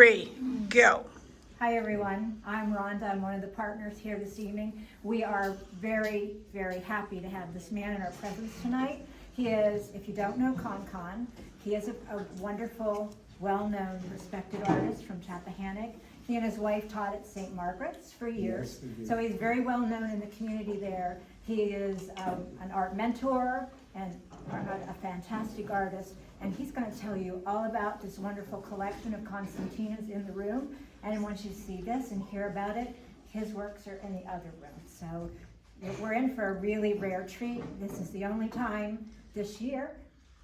3, go. Hi everyone, I'm Rhonda. I'm one of the partners here this evening. We are very, very happy to have this man in our presence tonight. He is, if you don't know KonKons, he is a wonderful, well-known, respected artist from Tappahannock. He and his wife taught at St. Margaret's for years, so he's very well known in the community there. He is an art mentor and a fantastic artist, and he's going to tell you all about this wonderful collection of Konstantinas in the room. And I want you to see this and hear about it. His works are in the other room. So we're in for a really rare treat. This is the only time this year,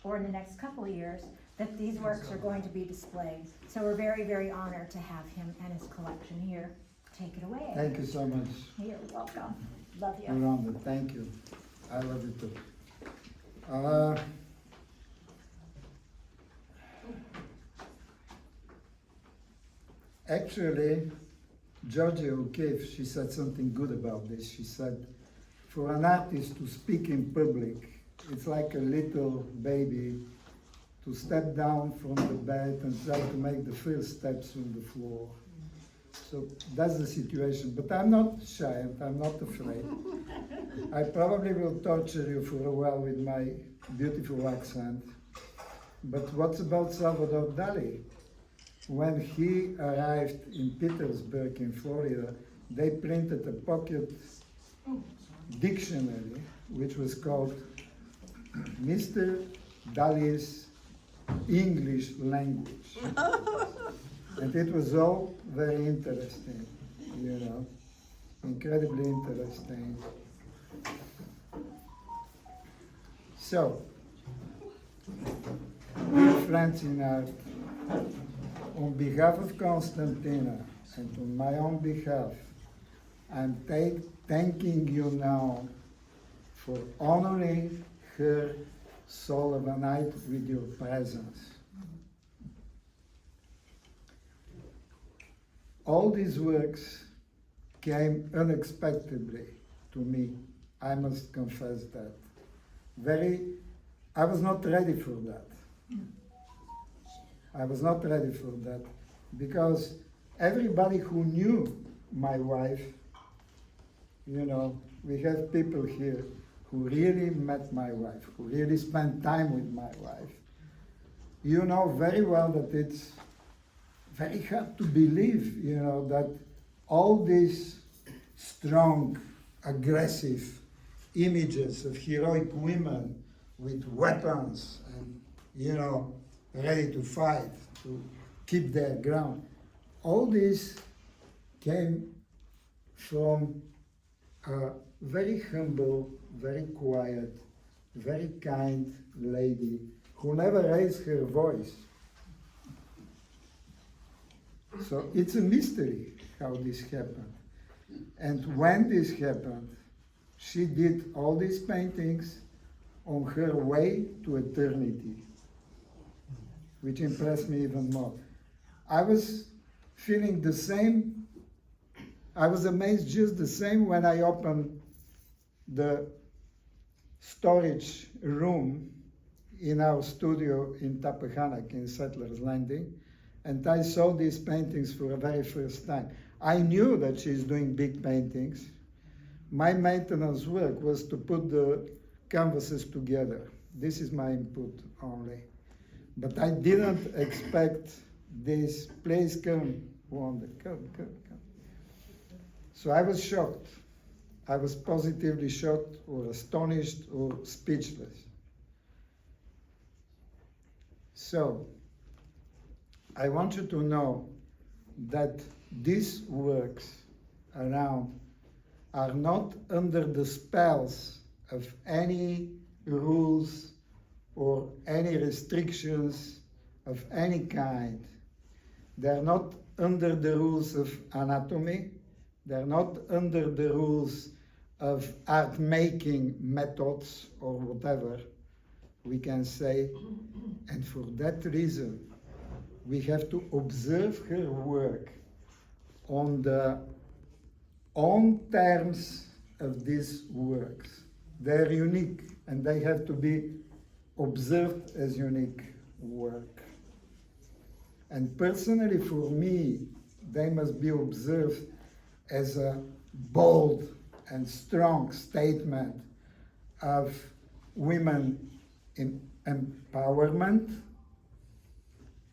or in the next couple of years, that these works are going to be displayed. So we're very, very honored to have him and his collection here. Take it away. Thank you so much. You're welcome. Love you. Rhonda, thank you. I love you too. Actually, Georgia O'Keeffe, she said something good about this. She said, for an artist to speak in public, it's like a little baby to step down from the bed and try to make the first steps on the floor. So that's the situation. But I'm not shy and I'm not afraid. I probably will torture you for a while with my beautiful accent. But what about Salvador Dali? When he arrived in Petersburg in Florida, they printed a pocket dictionary which was called Mr. Dali's English Language. And it was all very interesting, you know, incredibly interesting. So, dear friends in art, on behalf of Konstantina and on my own behalf, I'm thanking you now for honoring her soul of a night with your presence. All these works came unexpectedly to me, I must confess that. I was not ready for that. I was not ready for that because everybody who knew my wife, you know, we have people here who really met my wife, who really spent time with my wife. You know very well that it's very hard to believe, you know, that all these strong, aggressive images of heroic women with weapons and, you know, ready to fight, to keep their ground. All this came from a very humble, very quiet, very kind lady who never raised her voice. So it's a mystery how this happened. And when this happened, she did all these paintings on her way to eternity, which impressed me even more. I was feeling the same, I was amazed just the same when I opened the storage room in our studio in Tappahannock in Settlers Landing, and I saw these paintings for the very first time. I knew that she's doing big paintings. My maintenance work was to put the canvases together. This is my input only. But I didn't expect this. Please come, Wanda, come. So I was shocked. I was positively shocked or astonished or speechless. So I want you to know that these works around are not under the spells of any rules or any restrictions of any kind. They're not under the rules of anatomy. They're not under the rules of art making methods or whatever we can say. And for that reason, we have to observe her work on the own terms of these works. They're unique and they have to be observed as unique work. And personally, for me, they must be observed as a bold and strong statement of women empowerment,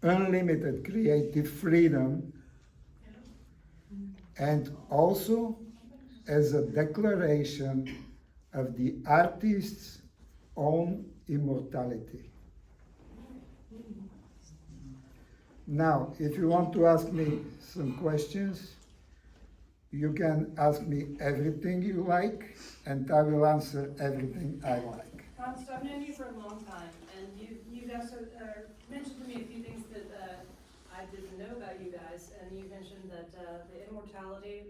unlimited creative freedom, and also as a declaration of the artist's own immortality. Now, if you want to ask me some questions, you can ask me everything you like, and I will answer everything I like. Konst, I've known you for a long time, and you've also mentioned to me a few things that I didn't know about you guys, and you mentioned that the immortality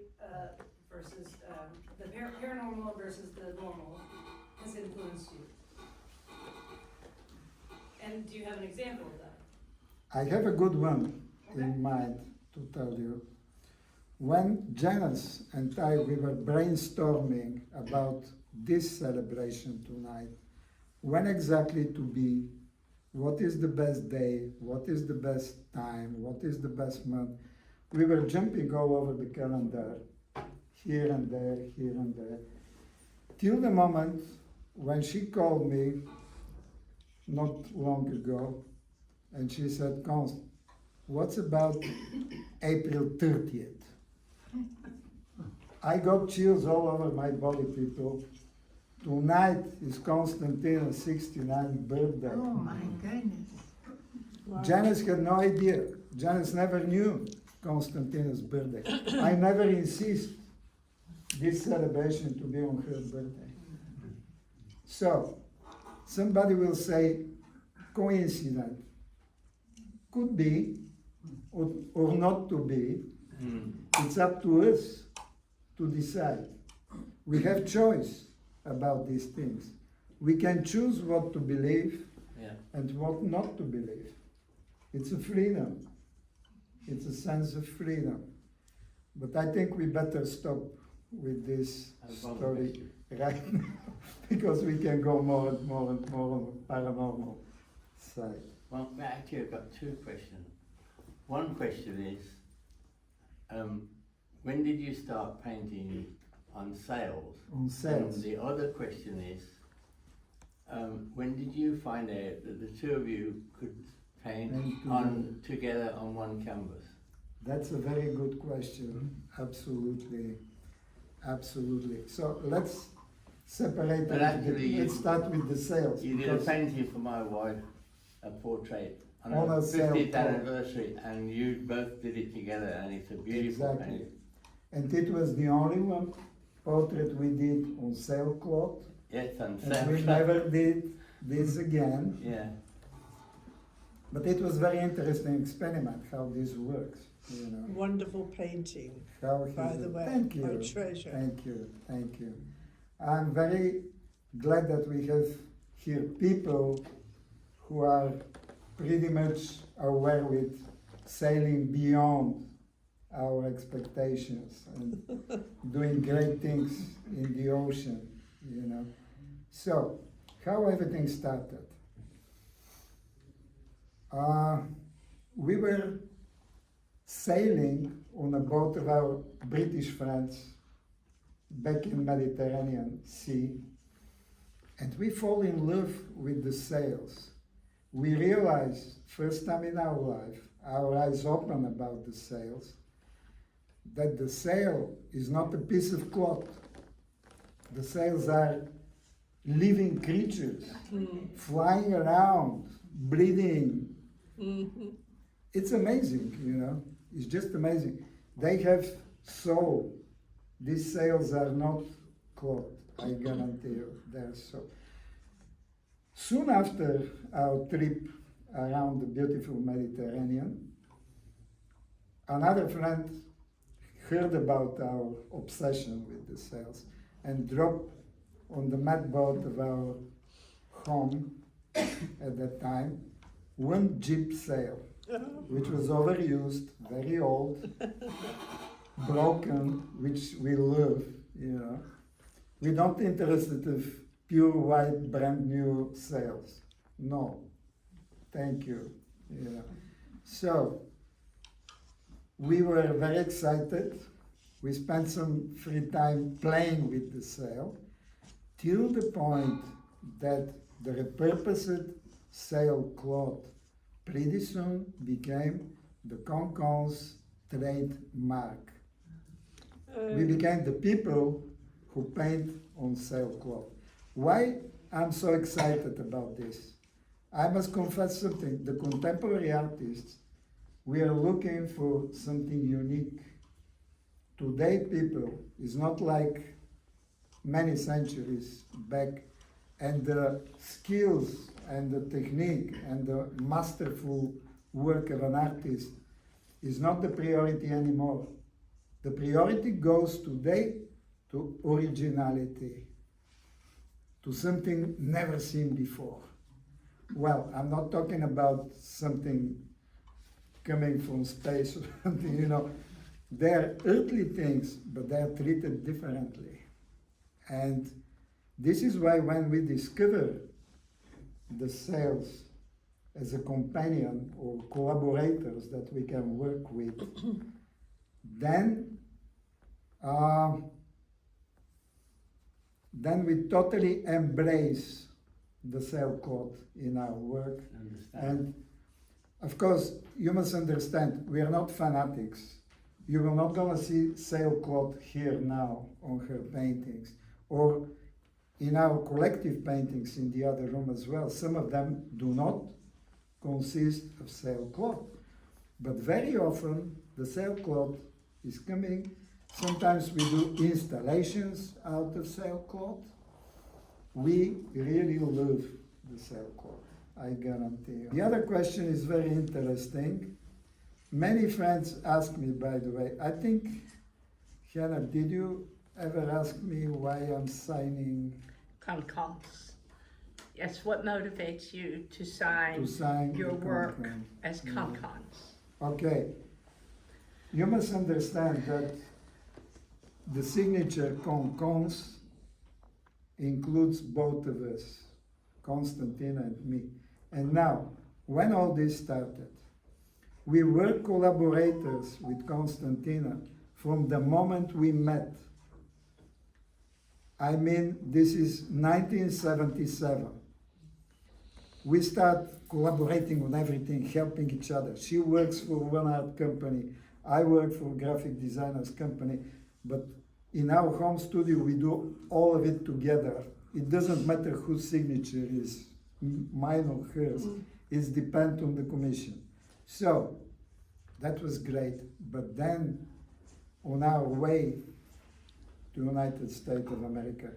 versus the paranormal versus the normal has influenced you. And do you have an example of that? I have a good one in mind to tell you. When Janice and I, we were brainstorming about this celebration tonight, when exactly to be, what is the best day, what is the best time, what is the best month, we were jumping all over the calendar, here and there, till the moment when she called me not long ago, and she said, "Konst, what's about April 30th? I got chills all over my body, people. Tonight is Konstantina's 69th birthday. Oh my goodness. Wow. Janice had no idea. Janice never knew Konstantina's birthday. I never insist this celebration to be on her birthday. So, somebody will say, coincidence. Could be, or not to be. It's up to us to decide. We have choice about these things. We can choose what to believe and what not to believe. It's a freedom. It's a sense of freedom. But I think we better stop with this story right now, because we can go more and more and more on the paranormal side. Well, actually, I've got two questions. One question is, when did you start painting on sales? On sales. And the other question is, when did you find out that the two of you could paint together on one canvas? That's a very good question. Absolutely. Absolutely. So let's separate But them. actually Let's start with the sales. You did a painting for my wife, a portrait, on On her a sale 50th call. anniversary, and you both did it together, and it's a beautiful Exactly. painting. And it was the only one portrait we did on sailcloth. Yes, and And we never did this again. Yeah. But it was very interesting experiment how this works. You know, Wonderful painting, how he by did- the way. Thank you. My treasure. Thank you. Thank you. I'm very glad that we have here people who are pretty much aware with sailing beyond our expectations and doing great things in the ocean, you know. So, how everything started. We were sailing on a boat of our British friends back in Mediterranean Sea, and we fall in love with the sails. We realize, first time in our life, our eyes open about the sails, that the sail is not a piece of cloth. The sails are living creatures, flying around, breathing. It's amazing, you know, it's just amazing. They have soul. These sails are not cloth, I guarantee you, they're soul. Soon after our trip around the beautiful Mediterranean, another friend heard about our obsession with the sails and dropped on the mud boat of our home at that time one jib sail, which was overused, very old, broken, which we love, you know. We're not interested in pure white, brand new sails. No, thank you. You know. So we were very excited. We spent some free time playing with the sail, till the point that the repurposed sailcloth pretty soon became the KonKons trademark. We became the people who paint on sailcloth. Why I'm so excited about this? I must confess something. The contemporary artists, we are looking for something unique. Today, people is not like many centuries back, and the skills and the technique and the masterful work of an artist is not the priority anymore. The priority goes today to originality, to something never seen before. Well, I'm not talking about something coming from space or something, you know. They're earthly things, but they're treated differently. And this is why when we discover the sails as a companion or collaborators that we can work with, then we totally embrace the sailcloth in our work. And of course, you must understand, we are not fanatics. You will not gonna see sailcloth here now on her paintings, or in our collective paintings in the other room as well. Some of them do not consist of sailcloth, but very often the sailcloth is coming. Sometimes we do installations out of sailcloth. We really love the sailcloth, I guarantee you. The other question is very interesting. Many friends ask me, by the way, I think, Hannah, did you ever ask me why I'm signing KonKons. Yes, what motivates you to sign your the work KonKons? as KonKons? Okay. You must understand that the signature KonKons includes both of us, Konstantina and me. And now, when all this started, we were collaborators with Konstantina from the moment we met. I mean, this is 1977. We start collaborating on everything, helping each other. She works for one art company, I work for a graphic designers company, but in our home studio we do all of it together. It doesn't matter whose signature is, mine or hers. It depends on the commission. So, that was great. But then, on our way to the United States of America,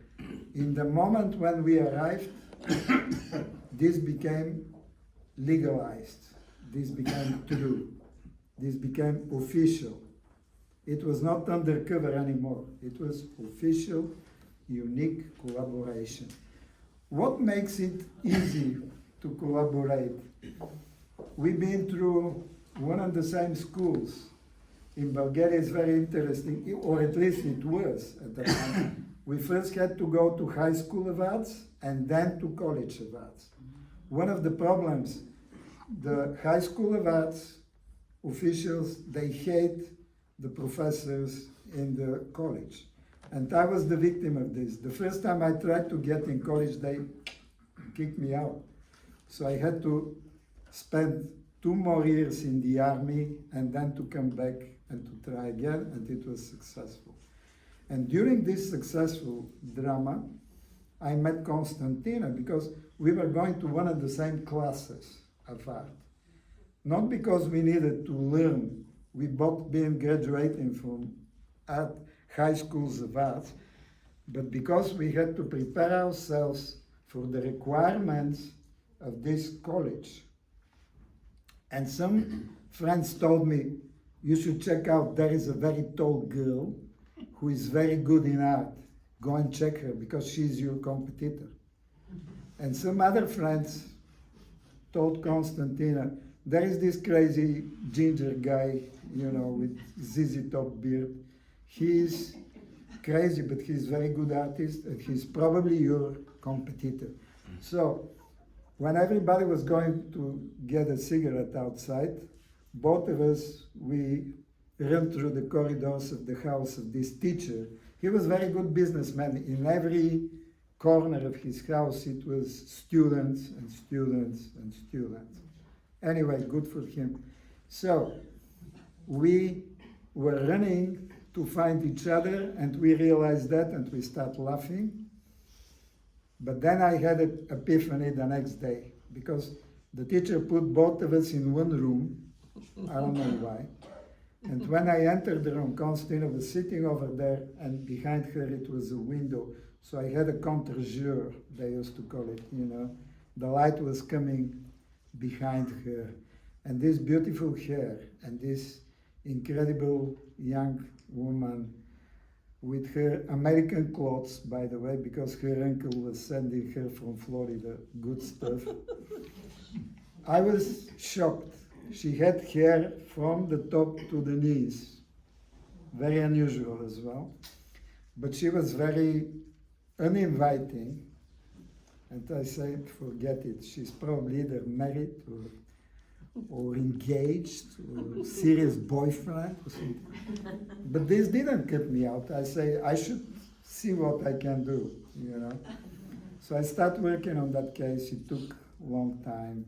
in the moment when we arrived, this became legalized. This became true. This became official. It was not undercover anymore. It was official, unique collaboration. What makes it easy to collaborate? We've been through one and the same schools. In Bulgaria, it's very interesting, or at least it was at the time. We first had to go to high school of arts and then to college of arts. One of the problems, the high school of arts officials, they hate the professors in the college. And I was the victim of this. The first time I tried to get in college, they kicked me out. So I had to spend 2 more years in the army and then to come back and to try again, and it was successful. And during this successful drama, I met Konstantina because we were going to one of the same classes of art. Not because we needed to learn, we both been graduating from art, high schools of art, but because we had to prepare ourselves for the requirements of this college. And some friends told me, you should check out, there is a very tall girl who is very good in art. Go and check her because she's your competitor. And some other friends told Konstantina, there is this crazy ginger guy, you know, with ZZ Top beard. He's crazy, but he's a very good artist, and he's probably your competitor. So, when everybody was going to get a cigarette outside, both of us, we run through the corridors of the house of this teacher. He was a very good businessman. In every corner of his house, it was students and students and students. Anyway, good for him. So we were running to find each other, and we realized that, and we start laughing. But then I had an epiphany the next day, because the teacher put both of us in one room. I don't know why. And when I entered the room, Konstantina was sitting over there, and behind her it was a window. So I had a contre-jour, they used to call it, you know. The light was coming behind her. And this beautiful hair, and this incredible young woman with her American clothes, by the way, because her uncle was sending her from Florida good stuff. I was shocked. She had hair from the top to the knees. Very unusual as well. But she was very uninviting. And I said, forget it. She's probably either married or engaged or serious boyfriend or something. But this didn't cut me out. I say, I should see what I can do, you know. So I started working on that case. It took a long time.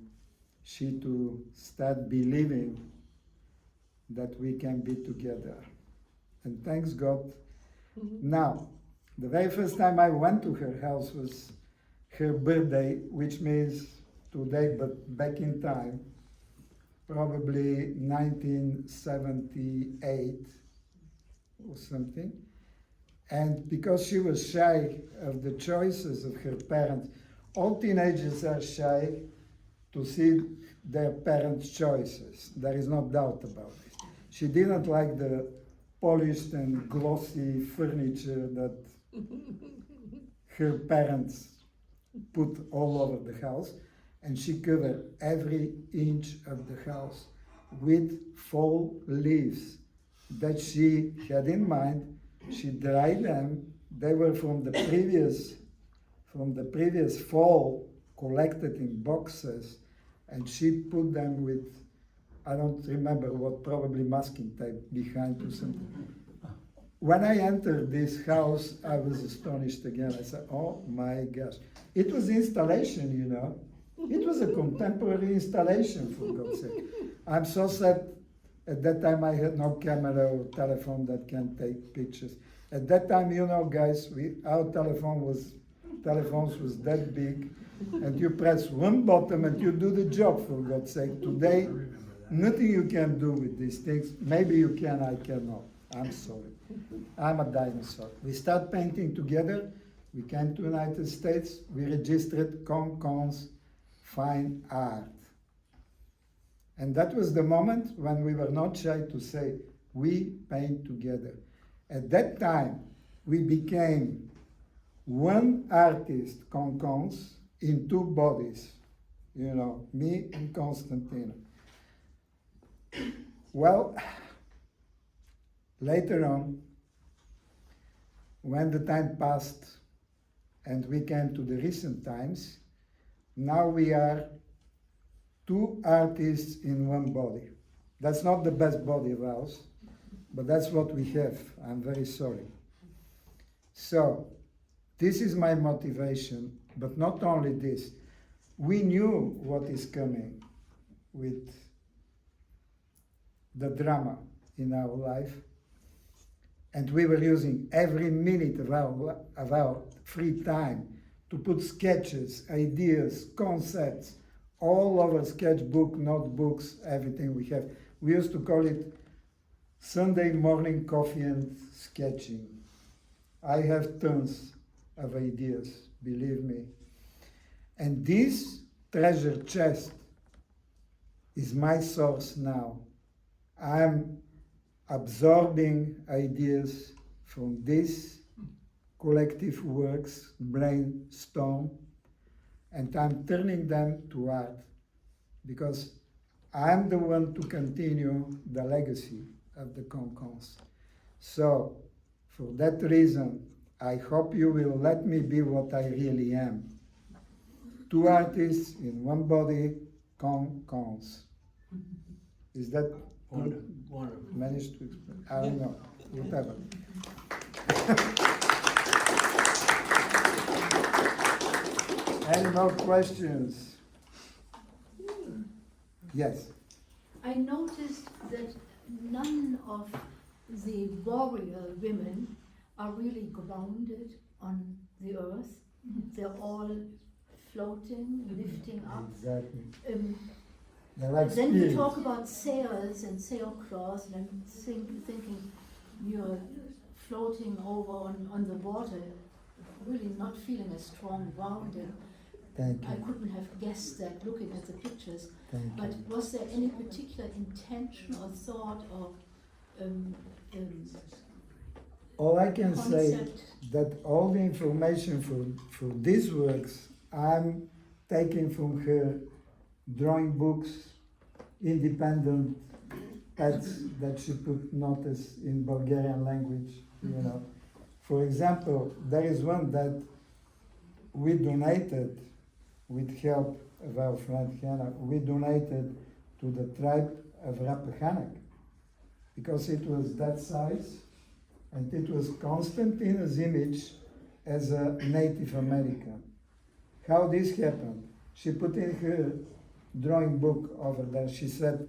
She to start believing that we can be together. And thanks God. Now, the very first time I went to her house was her birthday, which means today, but back in time, probably 1978 or something. And because she was shy of the choices of her parents, all teenagers are shy to see their parents' choices. There is no doubt about it. She didn't like the polished and glossy furniture that her parents put all over the house, and she covered every inch of the house with fall leaves that she had in mind. She dried them. They were from the previous fall, collected in boxes, and she put them with, I don't remember what, probably masking tape behind or something. When I entered this house, I was astonished again. I said, oh my gosh. It was installation, you know. It was a contemporary installation, for God's sake. I'm so sad. At that time, I had no camera or telephone that can take pictures. At that time, you know, guys, our telephones was that big, and you press one button and you do the job, for God's sake. Today, nothing you can do with these things. Maybe you can, I cannot. I'm sorry. I'm a dinosaur. We start painting together. We came to the United States. We registered KonKons Fine Art. And that was the moment when we were not shy to say, we paint together. At that time, we became one artist, KonKons, in two bodies. You know, me and Konstantina. Well, later on, when the time passed and we came to the recent times, now we are two artists in one body. That's not the best body of ours, but that's what we have. I'm very sorry. So, this is my motivation, but not only this. We knew what is coming with the drama in our life, and we were using every minute of our free time to put sketches, ideas, concepts, all over sketchbook, notebooks, everything we have. We used to call it Sunday morning coffee and sketching. I have tons of ideas, believe me. And this treasure chest is my source now. I'm absorbing ideas from this collective works, brainstorm, and I'm turning them to art because I'm the one to continue the legacy of the KonKons. So, for that reason, I hope you will let me be what I really am. Two artists in one body, KonKons. Is that Wonderful. Managed to explain. I don't know, whatever. Any more questions? Yes. I noticed that none of the warrior women are really grounded on the earth. They're all floating, lifting up. Exactly. Um, They're like then you spirits. talk about sails and sailcloths, and I'm thinking you're floating over on the water, really not feeling a strong grounding. Thank I you. couldn't have guessed that looking at the pictures. Thank But you. was there any particular intention or thought or All I can say concept? that all the information for these works I'm taking from her drawing books, independent ads that she put notice in Bulgarian language, you know. For example, there is one that we donated with help of our friend Hannah, we donated to the tribe of Rappahannock because it was that size and it was Konstantina's image as a Native American. How this happened? She put in her drawing book over there, she said,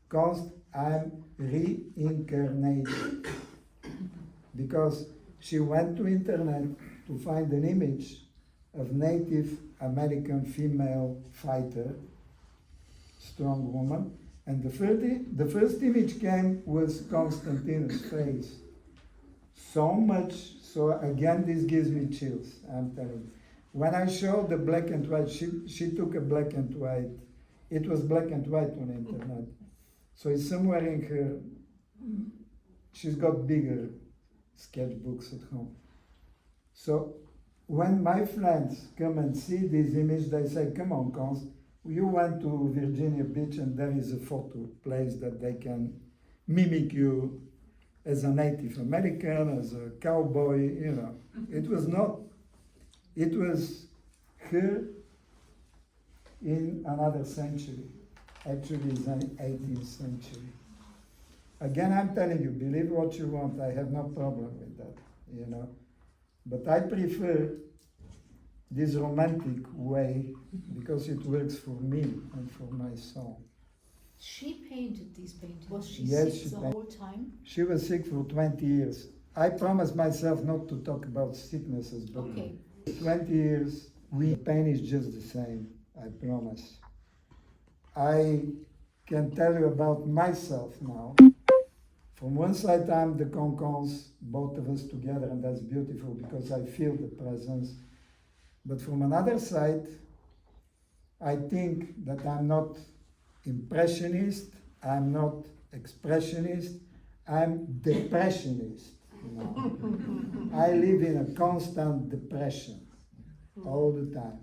Konst, I'm reincarnated. Because she went to internet to find an image of Native American female fighter, strong woman, and the first image came was Konstantina's face. So much, so again this gives me chills, I'm telling you. When I showed the black and white, she took a black and white, it was black and white on the internet. So it's somewhere in her, she's got bigger sketchbooks at home. So when my friends come and see this image, they say, come on, Konst, you went to Virginia Beach and there is a photo place that they can mimic you as a Native American, as a cowboy, you know. It was not. It was her in another century. Actually, it's an 18th century. Again, I'm telling you, believe what you want. I have no problem with that, you know. But I prefer this romantic way because it works for me and for my soul. She painted these paintings. Was she Yes, sick she the painted. whole time? She was sick for 20 years. I promised myself not to talk about sicknesses, but Okay. 20 years, pain is just the same, I promise. I can tell you about myself now. From one side, I'm the KonKons, both of us together, and that's beautiful because I feel the presence. But from another side, I think that I'm not impressionist, I'm not expressionist, I'm depressionist. You know? I live in a constant depression all the time.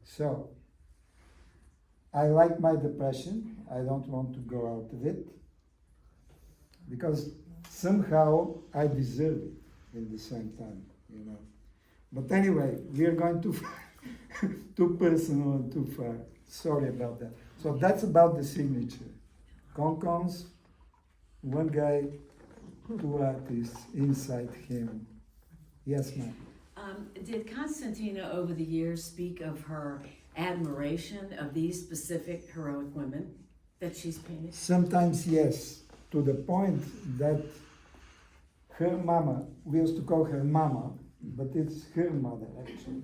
So, I like my depression, I don't want to go out of it, because somehow I deserve it in the same time, you know. But anyway, we are going too personal and too far. Sorry about that. So that's about the signature. KonKons, one guy, two artists inside him. Yes, ma'am. Did Konstantina over the years speak of her admiration of these specific heroic women that she's painted? Sometimes yes, to the point that her mama, we used to call her mama, but it's her mother actually.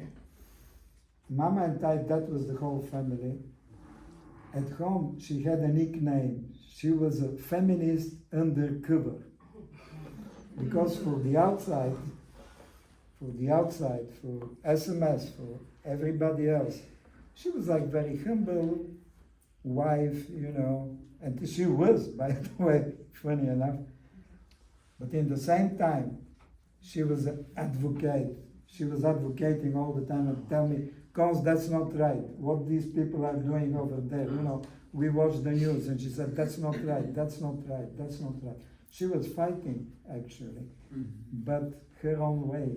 Mama and I, that was the whole family. At home, she had a nickname. She was a feminist undercover. Because for the outside, for SMS, for everybody else, she was like very humble wife, you know, and she was, by the way, funny enough. But in the same time, she was an advocate. She was advocating all the time and tell me, Konst, that's not right. What these people are doing over there, you know, we watched the news and she said, that's not right, that's not right, that's not right. She was fighting, actually, but her own way,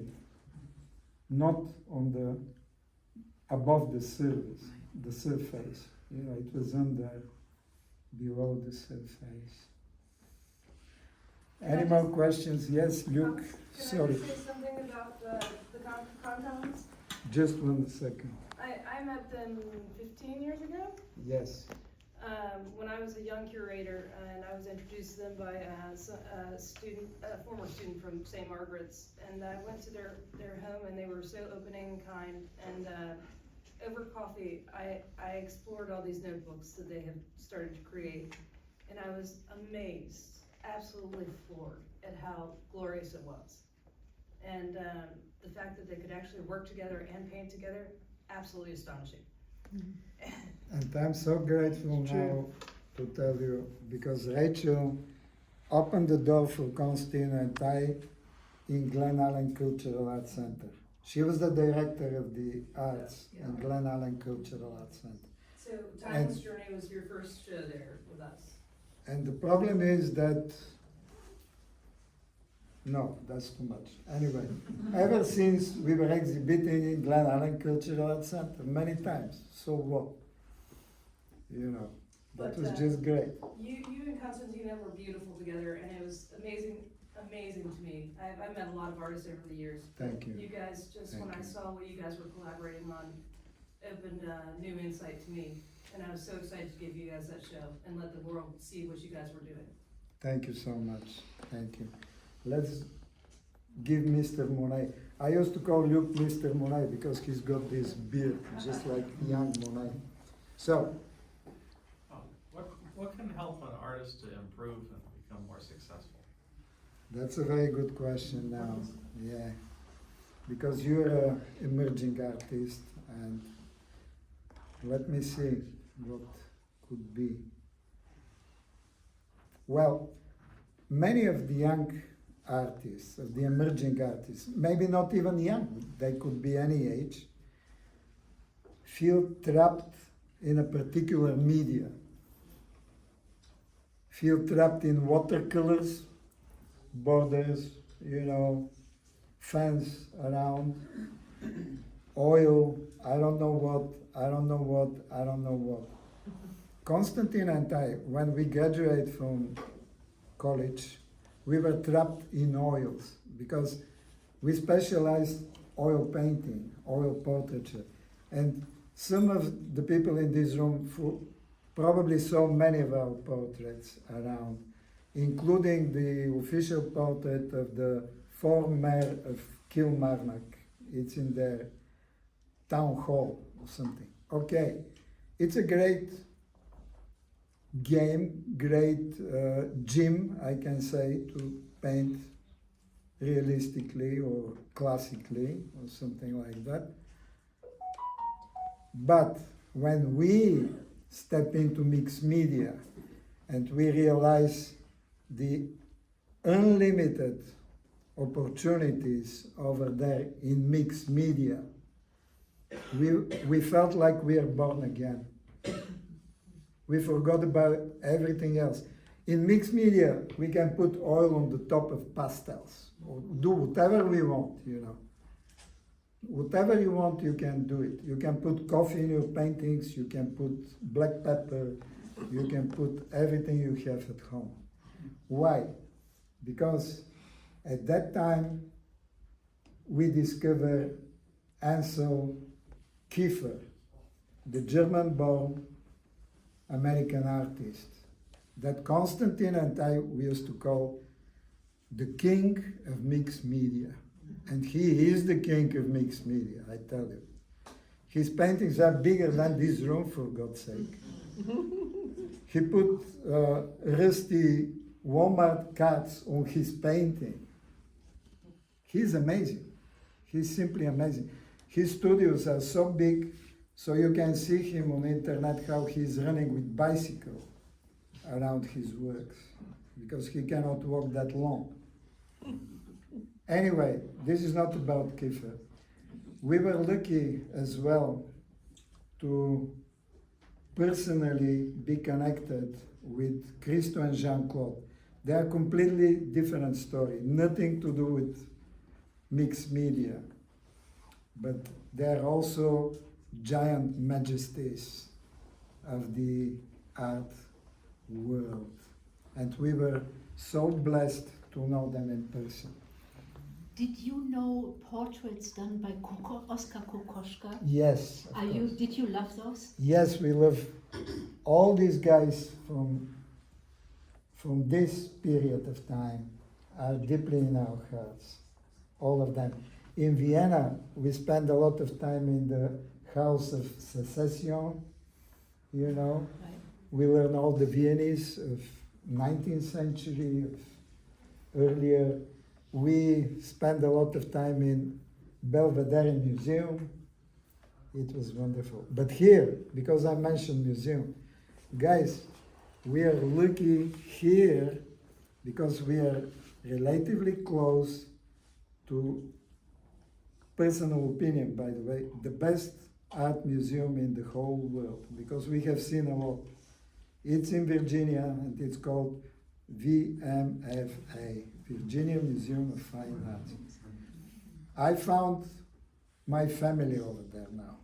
not on the, above the surface, you know, it was under below the surface. Any more questions? Yes, Luke, Can I sorry, just say something about the KonKons? just 1 second. I met them 15 years ago. Yes, When I was a young curator, and I was introduced to them by a former student from St. Margaret's, and I went to their home, and they were so opening and kind, and over coffee, I explored all these notebooks that they have started to create, and I was amazed, absolutely floored at how glorious it was. And the fact that they could actually work together and paint together, absolutely astonishing. and I'm so grateful now to tell you, because Rachel opened the door for Konstantina and I in Glen Allen Cultural Arts Center. She was the director of the arts in Glen Allen Cultural Arts Center. So Timeless Journey was your first show there with us. And the problem is that, no, that's too much. Anyway, ever since we were exhibiting in Glen Allen Cultural Arts Center many times, so what? You know, that But, was just great. You and Konstantina were beautiful together, and it was amazing to me. I've met a lot of artists over the years. Thank you. You guys, just Thank when I you. saw what you guys were collaborating on, opened new insight to me. And I was so excited to give you guys that show and let the world see what you guys were doing. Thank you so much. Thank you. Let's give Mr. Monet. I used to call Luke Mr. Monet because he's got this beard, just like young Monet. So, What can help an artist to improve and become more successful? that's a very good question now. Yeah. Because you're an emerging artist, and let me see what could be. Well, many of the young artists, of the emerging artists, maybe not even young, they could be any age, feel trapped in a particular media. Feel trapped in watercolors, borders, you know, fans around, oil, I don't know what. Konstantina and I, when we graduated from college, we were trapped in oils because we specialized oil painting, oil portraiture. And some of the people in this room probably saw many of our portraits around, including the official portrait of the former mayor of Kilmarnock. It's in the town hall or something. Okay, it's a great game, great gym, I can say, to paint realistically or classically or something like that. But when we step into mixed media and we realize the unlimited opportunities over there in mixed media, we felt like we are born again. We forgot about everything else. In mixed media, we can put oil on the top of pastels, or do whatever we want, you know. Whatever you want, you can do it. You can put coffee in your paintings, you can put black pepper, you can put everything you have at home. Why? Because at that time, we discovered Ansel Kiefer, the German-born American artist, that Konstantin and I we used to call the king of mixed media. And he is the king of mixed media, I tell you. His paintings are bigger than this room, for God's sake. He put rusty Walmart cards on his painting. He's amazing. He's simply amazing. His studios are so big, so you can see him on the internet how he's running with bicycle around his works, because he cannot walk that long. Anyway, this is not about Kiefer. We were lucky as well to personally be connected with Christo and Jean-Claude. They are completely different story, nothing to do with mixed media, but they are also giant majesties of the art world. And we were so blessed to know them in person. Did you know portraits done by Oskar Kokoschka? Yes. of course. Did you love those? Yes, we love all these guys from this period of time are deeply in our hearts, all of them. In Vienna, we spent a lot of time in the House of Secession, you know. Right. We learn all the Viennese of 19th century, of earlier. We spent a lot of time in Belvedere Museum. It was wonderful. But here, because I mentioned museum, guys, we are lucky here because we are relatively close to, personal opinion by the way, the best art museum in the whole world, because we have seen a lot. It's in Virginia and it's called VMFA, Virginia Museum of Fine Arts. I found my family over there now.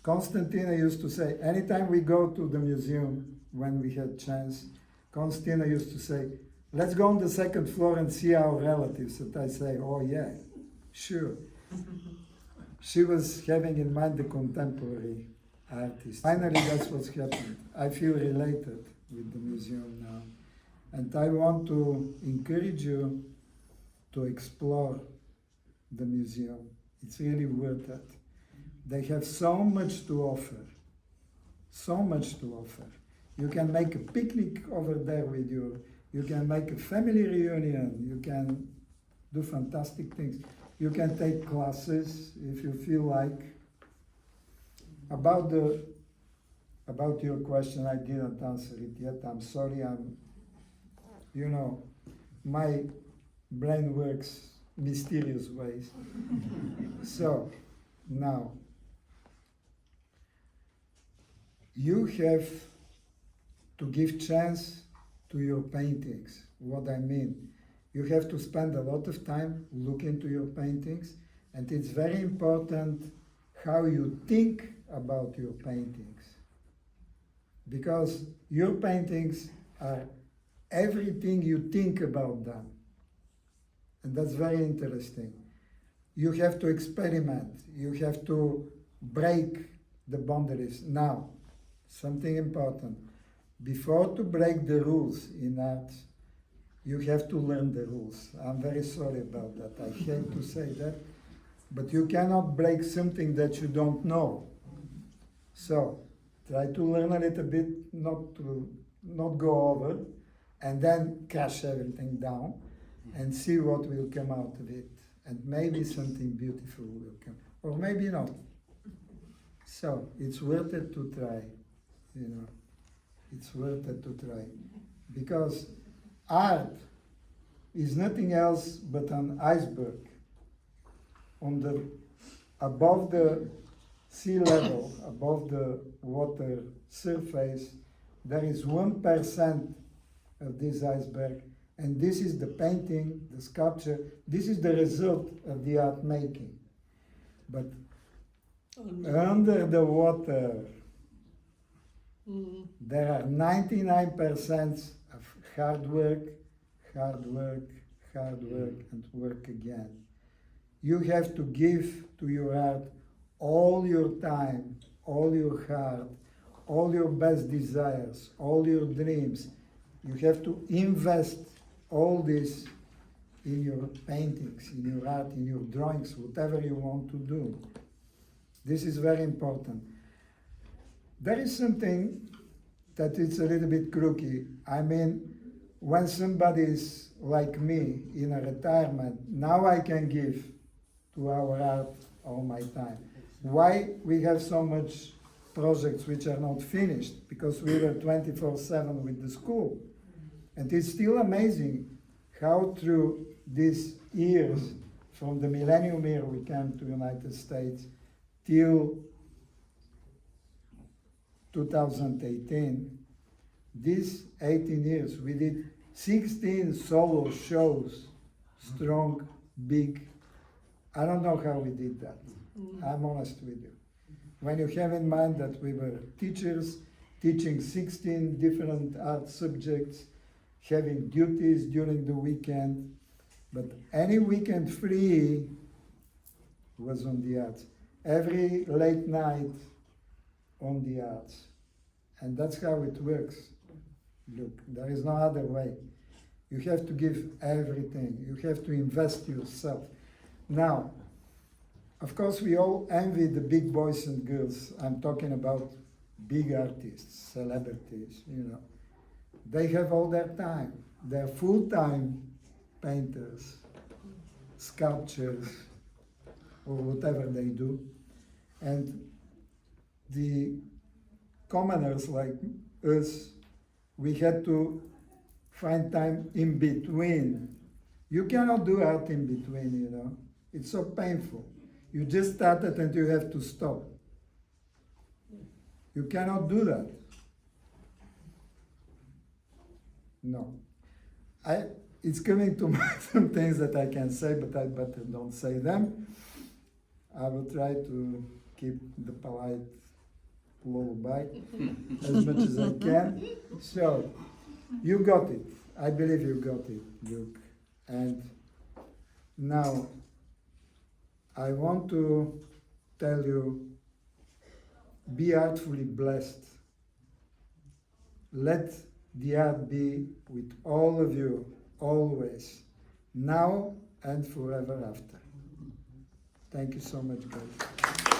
Konstantina used to say, anytime we go to the museum, when we had chance, Konstantina used to say, let's go on the second floor and see our relatives. And I say, oh yeah, sure. She was having in mind the contemporary artists. Finally, that's what's happened. I feel related with the museum now. And I want to encourage you to explore the museum. It's really worth it. They have so much to offer, so much to offer. You can make a picnic over there with you can make a family reunion, you can do fantastic things. You can take classes if you feel like. About your question, I didn't answer it yet. I'm sorry. My brain works mysterious ways. So now you have to give chance to your paintings. What I mean, you have to spend a lot of time looking into your paintings, and it's very important how you think about your paintings, because your paintings are everything you think about them, and that's very interesting. You have to experiment, you have to break the boundaries. Now, something important, before to break the rules in art, you have to learn the rules. I'm very sorry about that, I hate to say that, but you cannot break something that you don't know. So try to learn a little bit, not go over, and then crash everything down and see what will come out of it. And maybe something beautiful will come, or maybe not. So it's worth it to try, it's worth it to try. Because art is nothing else but an iceberg. Above the sea level, above the water surface, there is 1% of this iceberg, and this is the painting, the sculpture, this is the result of the art making. But under the water, there are 99% of hard work, and work again. You have to give to your art all your time, all your heart, all your best desires, all your dreams. You have to invest all this in your paintings, in your art, in your drawings, whatever you want to do. This is very important. There is something that is a little bit crooked. I mean, when somebody is like me in a retirement, now I can give to our art all my time. Why we have so much projects which are not finished? Because we were 24/7 with the school. And it's still amazing how through these years, from the millennium year we came to the United States till 2018, these 18 years we did 16 solo shows, strong, big. I don't know how we did that. I'm honest with you. When you have in mind that we were teachers, teaching 16 different art subjects, having duties during the weekend, but any weekend free was on the arts. Every late night on the arts. And that's how it works. Look, there is no other way. You have to give everything. You have to invest yourself. Now, of course, we all envy the big boys and girls. I'm talking about big artists, celebrities, you know. They have all their time. They're full-time painters, sculptors, or whatever they do. And the commoners like us, we had to find time in between. You cannot do art in between, you know. It's so painful. You just started and you have to stop. You cannot do that. No. It's coming to mind some things that I can say, but I better don't say them. I will try to keep the polite lullaby as much as I can. So, you got it. I believe you got it, Luke. And now, I want to tell you, be artfully blessed. Let the art be with all of you, always, now and forever after. Thank you so much, guys.